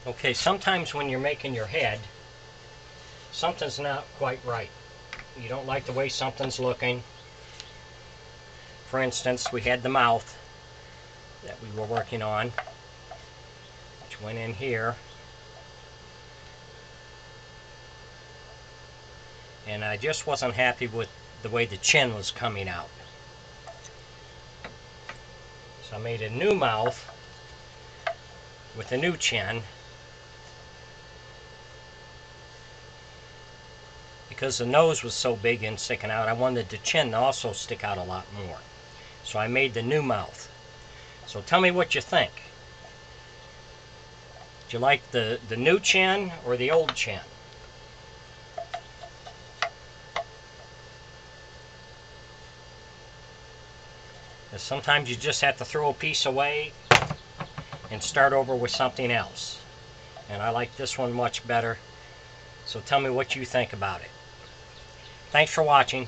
Okay, sometimes when you're making your head, something's not quite right. You don't like the way something's looking. For instance, we had the mouth that we were working on, which went in here. And I just wasn't happy with the way the chin was coming out. So I made a new mouth with a new chin, because the nose was so big and sticking out. I wanted the chin to also stick out a lot more. So I made the new mouth. So tell me what you think. Do you like the new chin or the old chin? Because sometimes you just have to throw a piece away and start over with something else. And I like this one much better. So tell me what you think about it. Thanks for watching.